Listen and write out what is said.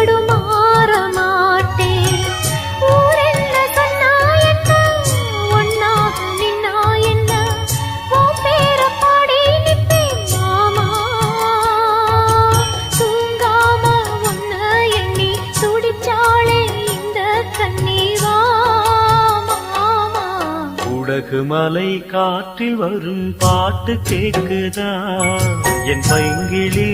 தடுமாற மாட்டேன். ஊர் என்ன சொன்னா என்ன, ஒன்னாக நின்னா என்ன, உன் பேர பாடி நிற்பேன் மாமா. தூங்காம உன்ன எண்ணி துடிச்சாளே இந்த கண்ணீவா மாமா. உடகு மலை காற்றில் வரும் பாட்டு கேக்குதா என் பைங்கிளி?